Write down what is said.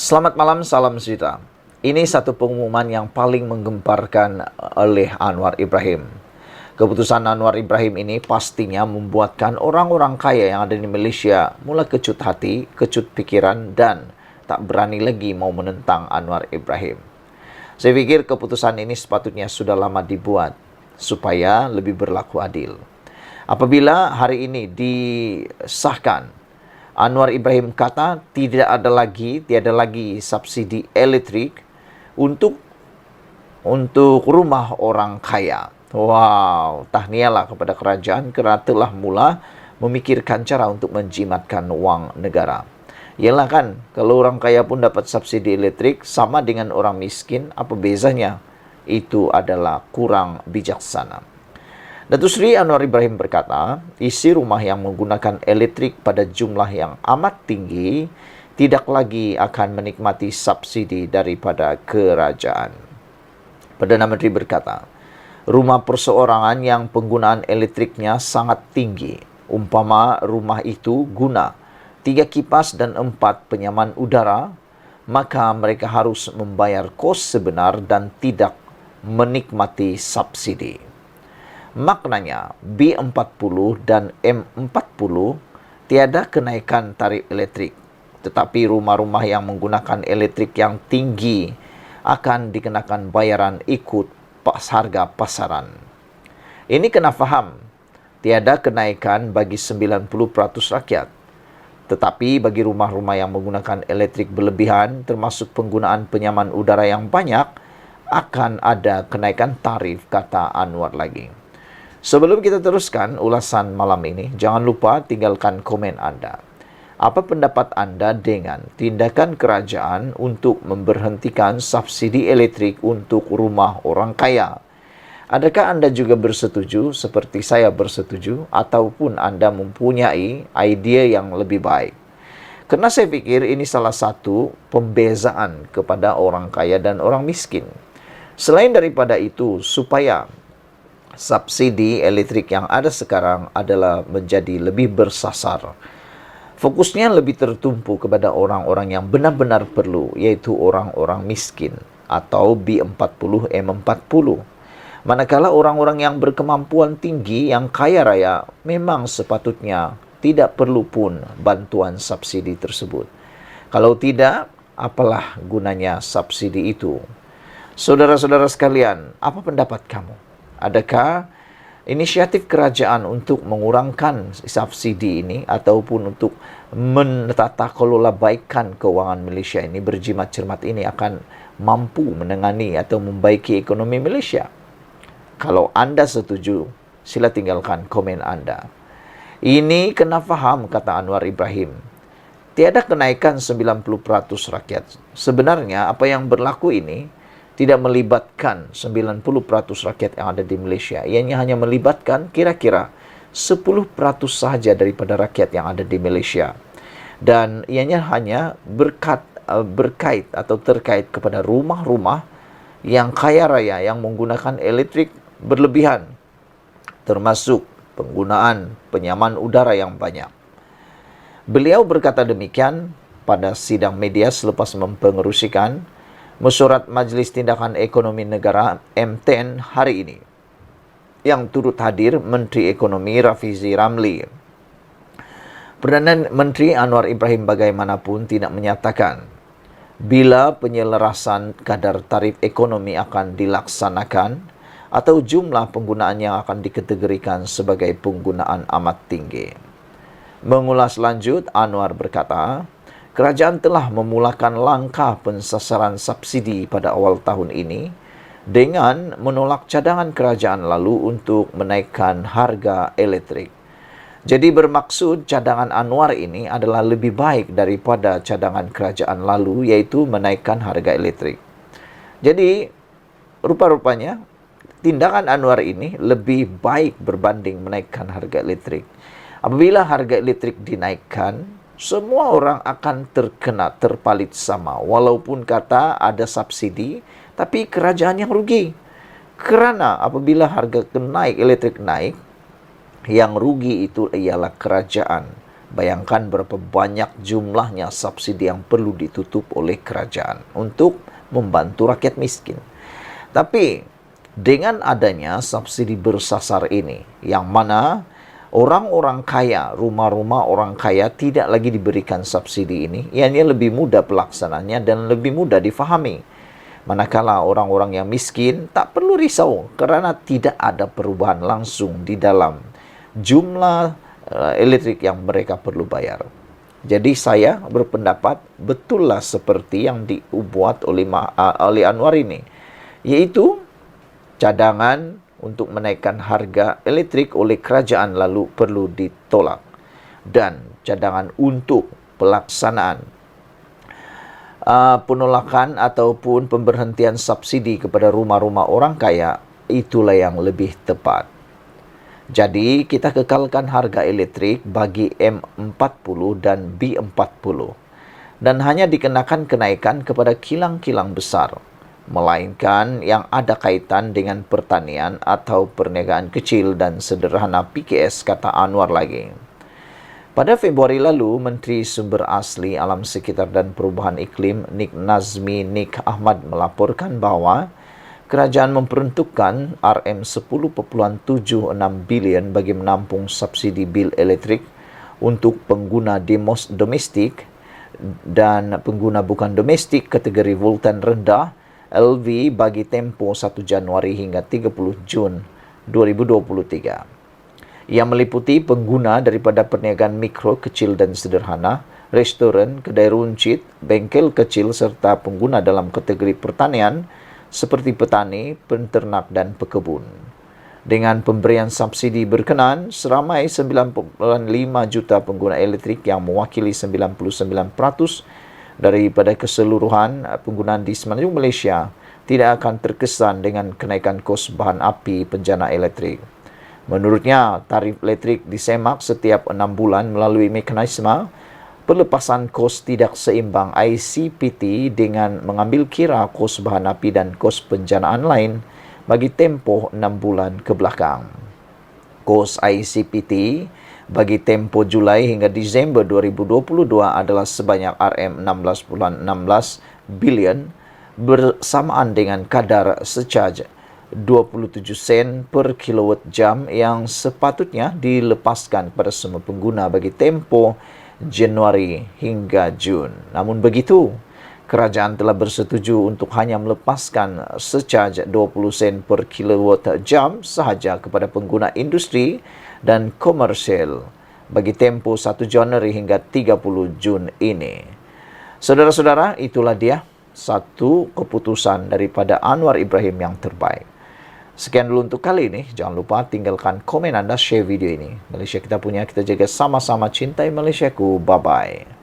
Selamat malam, salam sejuta. Ini satu pengumuman yang paling menggemparkan oleh Anwar Ibrahim. Keputusan Anwar Ibrahim ini pastinya membuatkan orang-orang kaya yang ada di Malaysia mulai kecut hati, kecut pikiran, dan tak berani lagi mau menentang Anwar Ibrahim. Saya pikir keputusan ini sepatutnya sudah lama dibuat supaya lebih berlaku adil. Apabila hari ini disahkan, Anwar Ibrahim kata tiada lagi subsidi elektrik untuk rumah orang kaya. Wow, tahniahlah kepada kerajaan kerana telah mula memikirkan cara untuk menjimatkan wang negara. Yalah kan, kalau orang kaya pun dapat subsidi elektrik sama dengan orang miskin, apa bezanya? Itu adalah kurang bijaksana. Datuk Seri Anwar Ibrahim berkata, isi rumah yang menggunakan elektrik pada jumlah yang amat tinggi tidak lagi akan menikmati subsidi daripada kerajaan. Perdana Menteri berkata, rumah perseorangan yang penggunaan elektriknya sangat tinggi, umpama rumah itu guna 3 kipas dan 4 penyaman udara, maka mereka harus membayar kos sebenar dan tidak menikmati subsidi. Maknanya, B40 dan M40 tiada kenaikan tarif elektrik. Tetapi rumah-rumah yang menggunakan elektrik yang tinggi akan dikenakan bayaran ikut harga pasaran. Ini kena faham, tiada kenaikan bagi 90% rakyat. Tetapi bagi rumah-rumah yang menggunakan elektrik berlebihan, termasuk penggunaan penyaman udara yang banyak, akan ada kenaikan tarif, kata Anwar lagi. Sebelum kita teruskan ulasan malam ini, jangan lupa tinggalkan komen anda. Apa pendapat anda dengan tindakan kerajaan untuk memberhentikan subsidi elektrik untuk rumah orang kaya? Adakah anda juga bersetuju seperti saya bersetuju ataupun anda mempunyai idea yang lebih baik? Karena saya pikir ini salah satu pembezaan kepada orang kaya dan orang miskin. Selain daripada itu, supaya subsidi elektrik yang ada sekarang adalah menjadi lebih bersasar. Fokusnya lebih tertumpu kepada orang-orang yang benar-benar perlu, yaitu orang-orang miskin atau B40, M40. Manakala orang-orang yang berkemampuan tinggi, yang kaya raya, memang sepatutnya tidak perlu pun bantuan subsidi tersebut. Kalau tidak, apalah gunanya subsidi itu? Saudara-saudara sekalian, apa pendapat kamu? Adakah inisiatif kerajaan untuk mengurangkan subsidi ini ataupun untuk menata kelola baikkan keuangan Malaysia ini, berjimat cermat ini akan mampu menangani atau membaiki ekonomi Malaysia? Kalau anda setuju, sila tinggalkan komen anda. Ini kena faham, kata Anwar Ibrahim. Tiada kenaikan 90% rakyat. Sebenarnya apa yang berlaku ini tidak melibatkan 90% rakyat yang ada di Malaysia. Ianya hanya melibatkan kira-kira 10% sahaja daripada rakyat yang ada di Malaysia. Dan ianya hanya berkait atau terkait kepada rumah-rumah yang kaya raya yang menggunakan elektrik berlebihan, termasuk penggunaan penyaman udara yang banyak. Beliau berkata demikian pada sidang media selepas mempengerusikan Mesyuarat Majlis Tindakan Ekonomi Negara M10 hari ini, yang turut hadir Menteri Ekonomi Rafizi Ramli. Perdana Menteri Anwar Ibrahim bagaimanapun tidak menyatakan bila penyelarasan kadar tarif ekonomi akan dilaksanakan atau jumlah penggunaan yang akan dikategorikan sebagai penggunaan amat tinggi. Mengulas lanjut, Anwar berkata, kerajaan telah memulakan langkah pensasaran subsidi pada awal tahun ini dengan menolak cadangan kerajaan lalu untuk menaikkan harga elektrik. Jadi bermaksud cadangan Anwar ini adalah lebih baik daripada cadangan kerajaan lalu, yaitu menaikkan harga elektrik. Jadi rupa-rupanya tindakan Anwar ini lebih baik berbanding menaikkan harga elektrik. Apabila harga elektrik dinaikkan, semua orang akan terpalit sama. Walaupun kata ada subsidi, tapi kerajaan yang rugi. Kerana apabila harga elektrik naik, yang rugi itu ialah kerajaan. Bayangkan berapa banyak jumlahnya subsidi yang perlu ditutup oleh kerajaan untuk membantu rakyat miskin. Tapi dengan adanya subsidi bersasar ini, yang mana orang-orang kaya, rumah-rumah orang kaya tidak lagi diberikan subsidi ini, ianya lebih mudah pelaksananya dan lebih mudah difahami. Manakala orang-orang yang miskin tak perlu risau kerana tidak ada perubahan langsung di dalam jumlah elektrik yang mereka perlu bayar. Jadi saya berpendapat betullah seperti yang dibuat oleh Anwar ini, yaitu cadangan untuk menaikkan harga elektrik oleh kerajaan lalu perlu ditolak, dan cadangan untuk pelaksanaan penolakan ataupun pemberhentian subsidi kepada rumah-rumah orang kaya itulah yang lebih tepat. Jadi kita kekalkan harga elektrik bagi M40 dan B40 dan hanya dikenakan kenaikan kepada kilang-kilang besar, melainkan yang ada kaitan dengan pertanian atau perniagaan kecil dan sederhana PKS, kata Anwar lagi. Pada Februari lalu, Menteri Sumber Asli Alam Sekitar dan Perubahan Iklim Nik Nazmi Nik Ahmad melaporkan bahawa kerajaan memperuntukkan RM10.76 bilion bagi menampung subsidi bil elektrik untuk pengguna domestik dan pengguna bukan domestik kategori voltan rendah LV bagi tempoh 1 Januari hingga 30 Jun 2023. Ia meliputi pengguna daripada perniagaan mikro, kecil dan sederhana, restoran, kedai runcit, bengkel kecil serta pengguna dalam kategori pertanian seperti petani, penternak dan pekebun. Dengan pemberian subsidi berkenaan, seramai 9.5 juta pengguna elektrik yang mewakili 99% daripada keseluruhan penggunaan di semenanjung Malaysia tidak akan terkesan dengan kenaikan kos bahan api penjana elektrik. Menurutnya, tarif elektrik disemak setiap 6 bulan melalui mekanisme pelepasan kos tidak seimbang ICPT dengan mengambil kira kos bahan api dan kos penjanaan lain bagi tempoh 6 bulan ke belakang. Kos ICPT bagi tempoh Julai hingga Disember 2022 adalah sebanyak RM16.16 bilion bersamaan dengan kadar secaj 27 sen per kilowatt jam yang sepatutnya dilepaskan kepada semua pengguna bagi tempoh Januari hingga Jun. Namun begitu, kerajaan telah bersetuju untuk hanya melepaskan secaj 20 sen per kilowatt jam sahaja kepada pengguna industri dan komersial bagi tempoh 1 Januari hingga 30 Jun ini. Saudara-saudara, itulah dia satu keputusan daripada Anwar Ibrahim yang terbaik. Sekian dulu untuk kali ini. Jangan lupa tinggalkan komen anda, share video ini. Malaysia kita punya, kita jaga sama-sama, cintai Malaysiaku. Bye-bye.